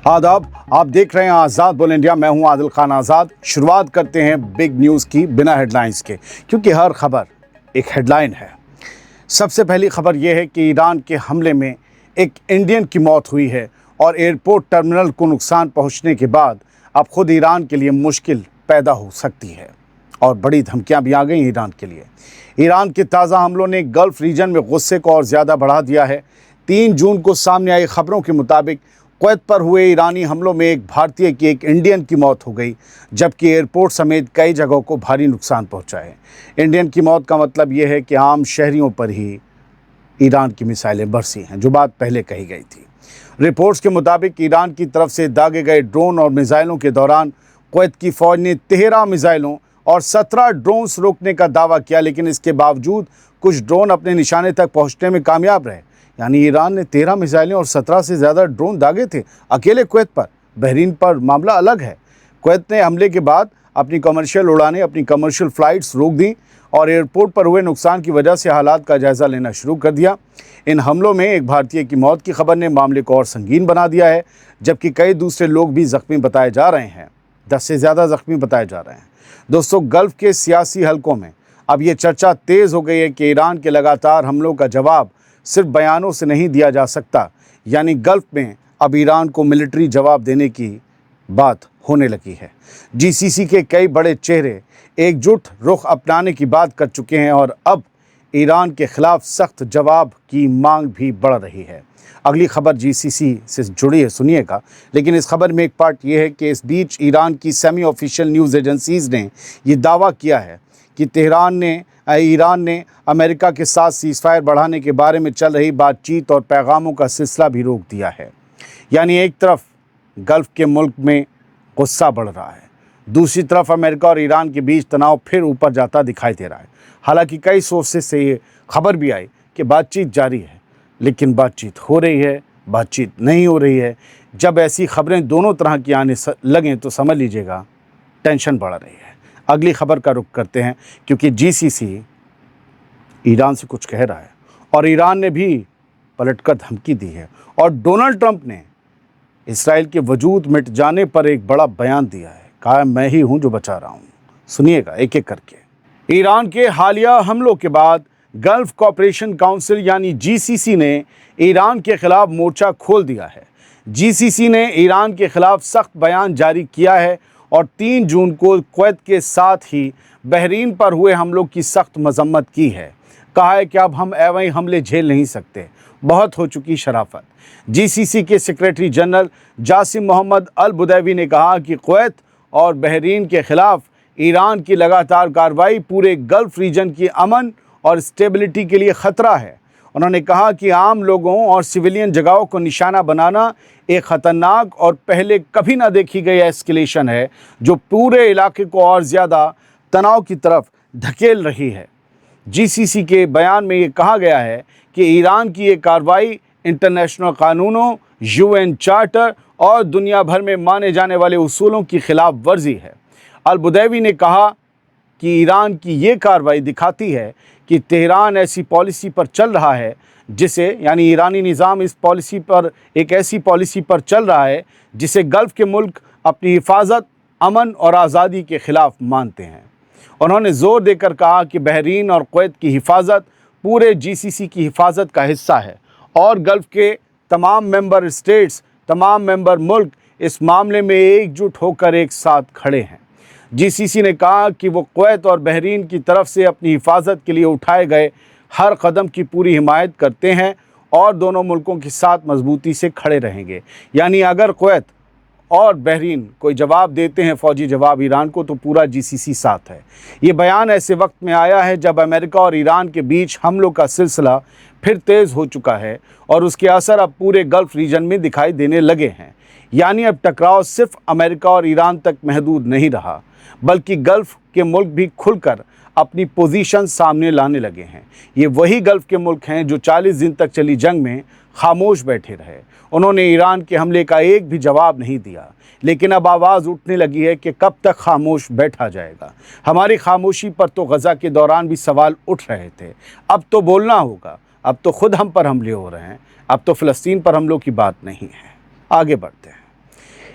आदाब, आप देख रहे हैं आज़ाद बोल इंडिया। मैं हूं आदिल खान आज़ाद। शुरुआत करते हैं बिग न्यूज़ की बिना हेडलाइंस के, क्योंकि हर खबर एक हेडलाइन है। सबसे पहली खबर यह है कि ईरान के हमले में एक इंडियन की मौत हुई है और एयरपोर्ट टर्मिनल को नुकसान पहुंचने के बाद अब खुद ईरान के लिए मुश्किल पैदा हो सकती है और बड़ी धमकियां भी आ गई ईरान के लिए। ईरान के ताज़ा हमलों ने गल्फ़ रीजन में गुस्से को और ज़्यादा बढ़ा दिया है। 3 जून को सामने आई खबरों के मुताबिक कुवैत पर हुए ईरानी हमलों में एक भारतीय की एक इंडियन की मौत हो गई, जबकि एयरपोर्ट समेत कई जगहों को भारी नुकसान पहुंचा है। इंडियन की मौत का मतलब यह है कि आम शहरियों पर ही ईरान की मिसाइलें बरसी हैं, जो बात पहले कही गई थी। रिपोर्ट्स के मुताबिक ईरान की तरफ से दागे गए ड्रोन और मिसाइलों के दौरान कुवैत की फ़ौज ने 13 मिसाइलों और 17 ड्रोन्स रोकने का दावा किया, लेकिन इसके बावजूद कुछ ड्रोन अपने निशाने तक पहुंचने में कामयाब रहे। यानी ईरान ने 13 मिसाइलें और 17 से ज़्यादा ड्रोन दागे थे अकेले कुवैत पर। बहरीन पर मामला अलग है। कुवैत ने हमले के बाद अपनी कमर्शियल उड़ानें, अपनी कमर्शियल फ़्लाइट्स रोक दी और एयरपोर्ट पर हुए नुकसान की वजह से हालात का जायज़ा लेना शुरू कर दिया। इन हमलों में एक भारतीय की मौत की खबर ने मामले को और संगीन बना दिया है, जबकि कई दूसरे लोग भी ज़ख्मी बताए जा रहे हैं। 10 से ज़्यादा ज़ख्मी बताए जा रहे हैं। दोस्तों, गल्फ़ के सियासी हलकों में अब ये चर्चा तेज़ हो गई है कि ईरान के लगातार हमलों का जवाब सिर्फ बयानों से नहीं दिया जा सकता। यानी गल्फ़ में अब ईरान को मिलिट्री जवाब देने की बात होने लगी है। जीसीसी के कई बड़े चेहरे एकजुट रुख अपनाने की बात कर चुके हैं और अब ईरान के खिलाफ सख्त जवाब की मांग भी बढ़ रही है। अगली खबर जीसीसी से जुड़ी है, सुनिएगा। लेकिन इस खबर में एक पार्ट ये है कि इस बीच ईरान की सेमी ऑफिशियल न्यूज़ एजेंसीज़ ने ये दावा किया है कि ईरान ने अमेरिका के साथ सीज़फायर बढ़ाने के बारे में चल रही बातचीत और पैगामों का सिलसिला भी रोक दिया है। यानी एक तरफ गल्फ़ के मुल्क में गुस्सा बढ़ रहा है, दूसरी तरफ अमेरिका और ईरान के बीच तनाव फिर ऊपर जाता दिखाई दे रहा है। हालांकि कई सोर्सेस से ये खबर भी आई कि बातचीत जारी है, लेकिन बातचीत हो रही है, बातचीत नहीं हो रही है। जब ऐसी खबरें दोनों तरह की आने लगें तो समझ लीजिएगा टेंशन बढ़ रही है। अगली खबर का रुख करते हैं, क्योंकि जीसीसी ईरान से कुछ कह रहा है और ईरान ने भी पलटकर धमकी दी है और डोनाल्ड ट्रंप ने इसराइल के वजूद मिट जाने पर एक बड़ा बयान दिया है। कहा, मैं ही हूं जो बचा रहा हूं। सुनिएगा एक एक करके। ईरान के हालिया हमलों के बाद गल्फ़ कोऑपरेशन काउंसिल यानी जीसीसी ने ईरान के खिलाफ मोर्चा खोल दिया है। जीसीसी ने ईरान के खिलाफ सख्त बयान जारी किया है और 3 जून को कुवैत के साथ ही बहरीन पर हुए हमलों की सख्त मजम्मत की है। कहा है कि अब हम ऐसे हमले झेल नहीं सकते, बहुत हो चुकी शराफत। जीसीसी के सेक्रेटरी जनरल जासिम मोहम्मद अल बुदैवी ने कहा कि कुवैत और बहरीन के खिलाफ ईरान की लगातार कार्रवाई पूरे गल्फ़ रीजन की अमन और स्टेबिलिटी के लिए ख़तरा है। उन्होंने कहा कि आम लोगों और सिविलियन जगहों को निशाना बनाना एक ख़तरनाक और पहले कभी ना देखी गई एस्केलेशन है, जो पूरे इलाके को और ज़्यादा तनाव की तरफ धकेल रही है। जीसीसी के बयान में ये कहा गया है कि ईरान की ये कार्रवाई इंटरनेशनल कानूनों, यूएन चार्टर और दुनिया भर में माने जाने वाले उसूलों की खिलाफ वर्जी है। अल बुदैवी ने कहा कि ईरान की ये कार्रवाई दिखाती है कि तेहरान ऐसी पॉलिसी पर चल रहा है जिसे, यानी ईरानी निज़ाम इस पॉलिसी पर, एक ऐसी पॉलिसी पर चल रहा है जिसे गल्फ़ के मुल्क अपनी हिफाजत, अमन और आज़ादी के ख़िलाफ़ मानते हैं। उन्होंने ज़ोर देकर कहा कि बहरीन और कुवैत की हिफाजत पूरे जीसीसी की हिफाजत का हिस्सा है और गल्फ़ के तमाम मेंबर स्टेट्स, तमाम मेंबर मुल्क इस मामले में एकजुट होकर एक साथ खड़े हैं। जीसीसी ने कहा कि वो कुवैत और बहरीन की तरफ से अपनी हिफाजत के लिए उठाए गए हर कदम की पूरी हिमायत करते हैं और दोनों मुल्कों के साथ मजबूती से खड़े रहेंगे। यानी अगर कुवैत और बहरीन कोई जवाब देते हैं, फ़ौजी जवाब ईरान को, तो पूरा जीसीसी साथ है। ये बयान ऐसे वक्त में आया है जब अमेरिका और ईरान के बीच हमलों का सिलसिला फिर तेज़ हो चुका है और उसके असर अब पूरे गल्फ़ रीजन में दिखाई देने लगे हैं। यानी अब टकराव सिर्फ अमेरिका और ईरान तक महदूद नहीं रहा, बल्कि गल्फ़ के मुल्क भी खुलकर अपनी पोजीशन सामने लाने लगे हैं। ये वही गल्फ़ के मुल्क हैं जो 40 दिन तक चली जंग में खामोश बैठे रहे। उन्होंने ईरान के हमले का एक भी जवाब नहीं दिया, लेकिन अब आवाज़ उठने लगी है कि कब तक खामोश बैठा जाएगा। हमारी खामोशी पर तो गज़ा के दौरान भी सवाल उठ रहे थे, अब तो बोलना होगा। अब तो खुद हम पर हमले हो रहे हैं, अब तो फ़लस्तीन पर हमलों की बात नहीं है। आगे बढ़ते हैं।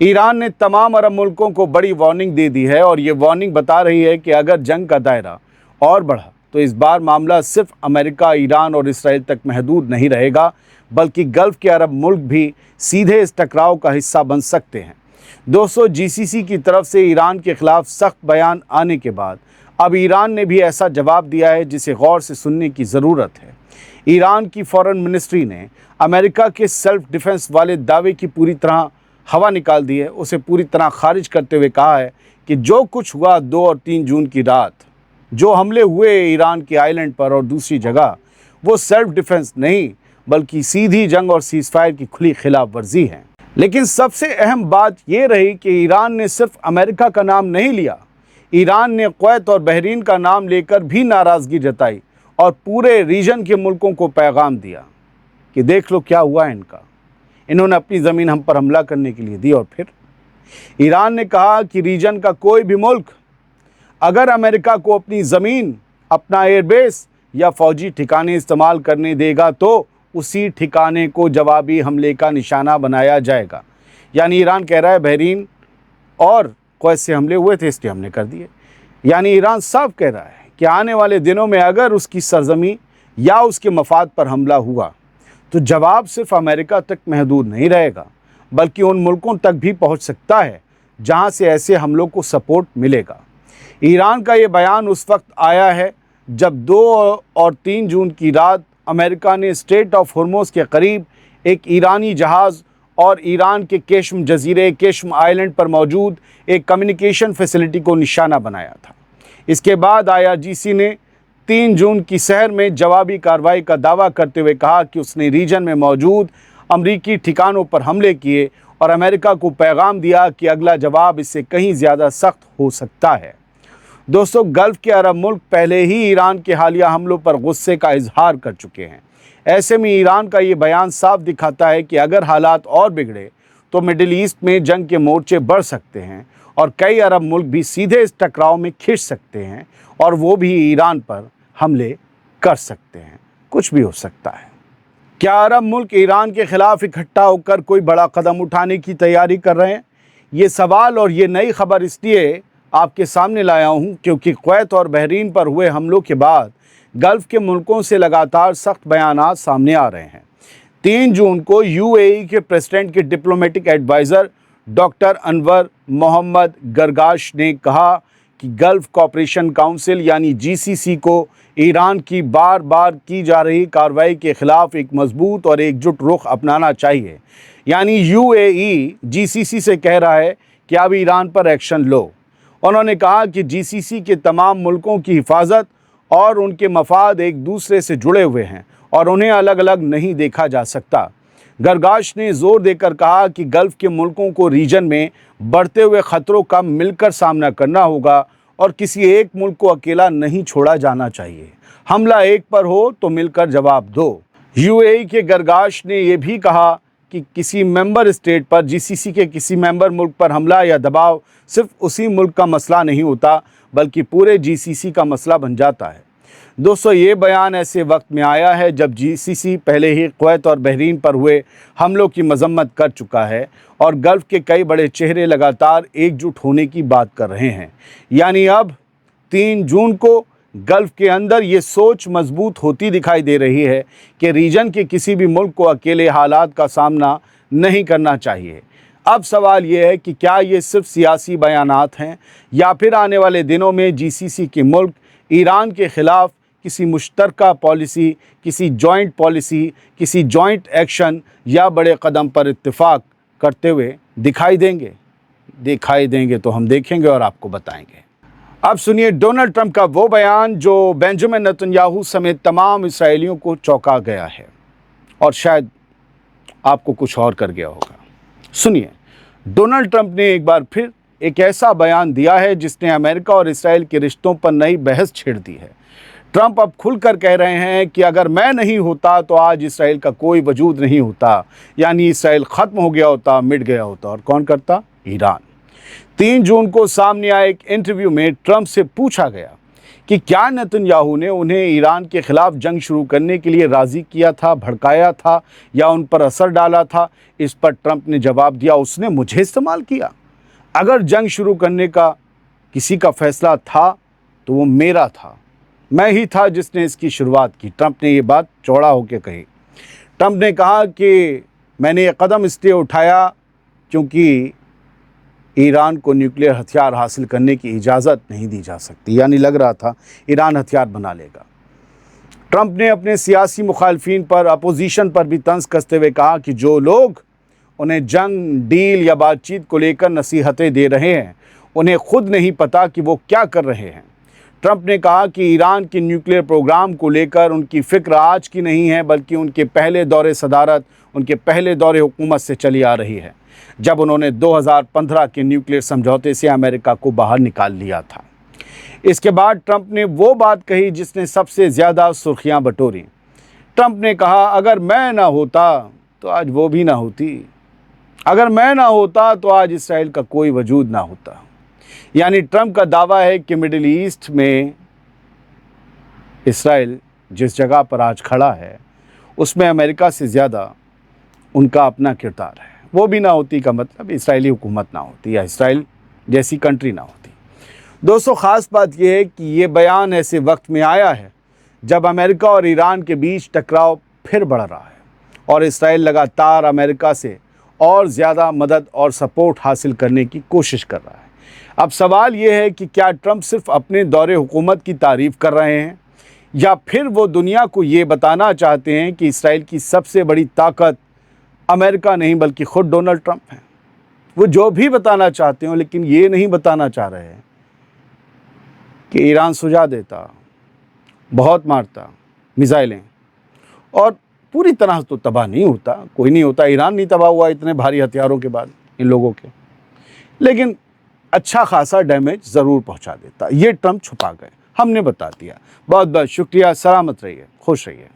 ईरान ने तमाम अरब मुल्कों को बड़ी वार्निंग दे दी है और ये वार्निंग बता रही है कि अगर जंग का दायरा और बढ़ा तो इस बार मामला सिर्फ अमेरिका, ईरान और इसराइल तक महदूद नहीं रहेगा, बल्कि गल्फ के अरब मुल्क भी सीधे इस टकराव का हिस्सा बन सकते हैं। दोस्तों, जीसीसी की तरफ से ईरान के खिलाफ सख्त बयान आने के बाद अब ईरान ने भी ऐसा जवाब दिया है जिसे गौर से सुनने की ज़रूरत है। ईरान की फॉरेन मिनिस्ट्री ने अमेरिका के सेल्फ डिफेंस वाले दावे की पूरी तरह हवा निकाल दी है, उसे पूरी तरह खारिज करते हुए कहा है कि जो कुछ हुआ 2 और 3 जून की रात, जो हमले हुए ईरान के आइलैंड पर और दूसरी जगह, वो सेल्फ डिफेंस नहीं बल्कि सीधी जंग और सीज़फायर की खुली खिलाफ वर्जी है। लेकिन सबसे अहम बात ये रही कि ईरान ने सिर्फ अमेरिका का नाम नहीं लिया, ईरान ने कुवैत और बहरीन का नाम लेकर भी नाराज़गी जताई और पूरे रीजन के मुल्कों को पैगाम दिया कि देख लो क्या हुआ इनका, इन्होंने अपनी ज़मीन हम पर हमला करने के लिए दी। और फिर ईरान ने कहा कि रीजन का कोई भी मुल्क अगर अमेरिका को अपनी ज़मीन, अपना एयरबेस या फ़ौजी ठिकाने इस्तेमाल करने देगा तो उसी ठिकाने को जवाबी हमले का निशाना बनाया जाएगा। यानी ईरान कह रहा है बहरीन और कुवैत से हमले हुए थे इसलिए हमने कर दिए। यानी ईरान साफ कह रहा है कि आने वाले दिनों में अगर उसकी सरजमी या उसके मफाद पर हमला हुआ तो जवाब सिर्फ अमेरिका तक महदूद नहीं रहेगा, बल्कि उन मुल्कों तक भी पहुंच सकता है जहां से ऐसे हमलों को सपोर्ट मिलेगा। ईरान का ये बयान उस वक्त आया है जब 2 और 3 जून की रात अमेरिका ने स्ट्रेट ऑफ हॉर्मुज़ के करीब एक ईरानी जहाज़ और ईरान के केशम जजीरे, केशम आइलैंड पर मौजूद एक कम्युनिकेशन फैसिलिटी को निशाना बनाया था। इसके बाद IRGC ने 3 जून की सहर में जवाबी कार्रवाई का दावा करते हुए कहा कि उसने रीजन में मौजूद अमरीकी ठिकानों पर हमले किए और अमेरिका को पैगाम दिया कि अगला जवाब इससे कहीं ज़्यादा सख्त हो सकता है। दोस्तों, गल्फ़ के अरब मुल्क पहले ही ईरान के हालिया हमलों पर गुस्से का इजहार कर चुके हैं। ऐसे में ईरान का ये बयान साफ दिखाता है कि अगर हालात और बिगड़े तो मिडिल ईस्ट में जंग के मोर्चे बढ़ सकते हैं और कई अरब मुल्क भी सीधे इस टकराव में खिंच सकते हैं और वो भी ईरान पर हमले कर सकते हैं। कुछ भी हो सकता है। क्या अरब मुल्क ईरान के खिलाफ इकट्ठा होकर कोई बड़ा कदम उठाने की तैयारी कर रहे हैं? ये सवाल और ये नई खबर इसलिए आपके सामने लाया हूँ क्योंकि कुवैत और बहरीन पर हुए हमलों के बाद गल्फ़ के मुल्कों से लगातार सख्त बयानात सामने आ रहे हैं। 3 जून को UAE के प्रेसिडेंट के diplomatic adviser doctor Anwar Mohammed Gargash ने कहा कि गल्फ़ कोऑपरेशन काउंसिल यानी GCC को ईरान की बार बार की जा रही कार्रवाई के ख़िलाफ़ एक मजबूत और एकजुट रुख अपनाना चाहिए। यानी UAE GCC से कह रहा है कि अब ईरान पर एक्शन लो। उन्होंने कहा कि GCC के तमाम मुल्कों की हिफाजत और उनके मफाद एक दूसरे से जुड़े हुए हैं और उन्हें अलग अलग नहीं देखा जा सकता। गरगाश ने ज़ोर देकर कहा कि गल्फ़ के मुल्कों को रीजन में बढ़ते हुए ख़तरों का मिलकर सामना करना होगा और किसी एक मुल्क को अकेला नहीं छोड़ा जाना चाहिए। हमला एक पर हो तो मिलकर जवाब दो। UAE के गरगाश ने यह भी कहा कि किसी मेंबर स्टेट पर, GCC के किसी मेंबर मुल्क पर हमला या दबाव सिर्फ उसी मुल्क का मसला नहीं होता बल्कि पूरे GCC का मसला बन जाता है। दोस्तों, ये बयान ऐसे वक्त में आया है जब GCC पहले ही कुवैत और बहरीन पर हुए हमलों की मजम्मत कर चुका है और गल्फ़ के कई बड़े चेहरे लगातार एकजुट होने की बात कर रहे हैं। यानी अब 3 जून को गल्फ़ के अंदर ये सोच मजबूत होती दिखाई दे रही है कि रीजन के किसी भी मुल्क को अकेले हालात का सामना नहीं करना चाहिए। अब सवाल ये है कि क्या ये सिर्फ सियासी बयानात हैं या फिर आने वाले दिनों में GCC के मुल्क ईरान के ख़िलाफ़ किसी मुश्तरका पॉलिसी, किसी जॉइंट पॉलिसी, किसी जॉइंट एक्शन या बड़े कदम पर इत्तेफाक करते हुए दिखाई देंगे तो हम देखेंगे और आपको बताएंगे। अब सुनिए डोनाल्ड ट्रंप का वो बयान जो बेंजामिन नेतन्याहू समेत तमाम इसराइलियों को चौंका गया है और शायद आपको कुछ और कर गया होगा। सुनिए, डोनाल्ड ट्रंप ने एक बार फिर एक ऐसा बयान दिया है जिसने अमेरिका और इसराइल के रिश्तों पर नई बहस छेड़ दी है। ट्रंप अब खुलकर कह रहे हैं कि अगर मैं नहीं होता तो आज इसराइल का कोई वजूद नहीं होता, यानी इसराइल ख़त्म हो गया होता, मिट गया होता। और कौन करता? ईरान। 3 जून को सामने आए एक इंटरव्यू में ट्रंप से पूछा गया کہ کیا نیتن نے انہیں ایران کے خلاف جنگ شروع کرنے کے لیے راضی کیا تھا، بھڑکایا تھا یا ان پر اثر ڈالا تھا؟ اس پر ٹرمپ نے جواب دیا، اس نے مجھے استعمال کیا۔ اگر جنگ شروع کرنے کا کسی کا فیصلہ تھا تو وہ میرا تھا، میں ہی تھا جس نے اس کی شروعات کی۔ ٹرمپ نے یہ بات چوڑا ہو کے کہی۔ ٹرمپ نے کہا کہ میں نے یہ قدم اس لیے اٹھایا کیونکہ ایران کو نیوکلیئر ہتھیار حاصل کرنے کی اجازت نہیں دی جا سکتی، یعنی لگ رہا تھا ایران ہتھیار بنا لے گا۔ ٹرمپ نے اپنے سیاسی مخالفین پر، اپوزیشن پر بھی طنز کستے ہوئے کہا کہ جو لوگ انہیں جنگ، ڈیل یا بات چیت کو لے کر نصیحتیں دے رہے ہیں انہیں خود نہیں پتا کہ وہ کیا کر رہے ہیں۔ ٹرمپ نے کہا کہ ایران کے نیوکلیئر پروگرام کو لے کر ان کی فکر آج کی نہیں ہے بلکہ ان کے پہلے دور صدارت، ان کے پہلے دور حکومت سے چلی آ رہی ہے، جب انہوں نے 2015 کے نیوکلیئر سمجھوتے سے امریکہ کو باہر نکال لیا تھا۔ اس کے بعد ٹرمپ نے وہ بات کہی جس نے سب سے زیادہ سرخیاں بٹوریں۔ ٹرمپ نے کہا اگر میں نہ ہوتا تو آج وہ بھی نہ ہوتی، اگر میں نہ ہوتا تو آج اسرائیل کا کوئی وجود نہ ہوتا۔ یعنی ٹرمپ کا دعویٰ ہے کہ مڈل ایسٹ میں اسرائیل جس جگہ پر آج کھڑا ہے اس میں امریکہ سے زیادہ ان کا اپنا کردار ہے۔ وہ بھی نہ ہوتی کا مطلب اسرائیلی حکومت نہ ہوتی یا اسرائیل جیسی کنٹری نہ ہوتی۔ دوستو، خاص بات یہ ہے کہ یہ بیان ایسے وقت میں آیا ہے جب امریکہ اور ایران کے بیچ ٹکراؤ پھر بڑھ رہا ہے اور اسرائیل لگاتار امریکہ سے اور زیادہ مدد اور سپورٹ حاصل کرنے کی کوشش کر رہا ہے۔ اب سوال یہ ہے کہ کیا ٹرمپ صرف اپنے دور حکومت کی تعریف کر رہے ہیں یا پھر وہ دنیا کو یہ بتانا چاہتے ہیں کہ اسرائیل کی سب سے بڑی طاقت امریکہ نہیں بلکہ خود ڈونلڈ ٹرمپ ہیں؟ وہ جو بھی بتانا چاہتے ہوں لیکن یہ نہیں بتانا چاہ رہے ہیں کہ ایران سجا دیتا، بہت مارتا میزائلیں، اور پوری طرح تو تباہ نہیں ہوتا، کوئی نہیں ہوتا، ایران نہیں تباہ ہوا اتنے بھاری ہتھیاروں کے بعد ان لوگوں کے، لیکن اچھا خاصا ڈیمیج ضرور پہنچا دیتا۔ یہ ٹرمپ چھپا گئے، ہم نے بتا دیا۔ بہت بہت شکریہ، سلامت رہیے، خوش رہیے۔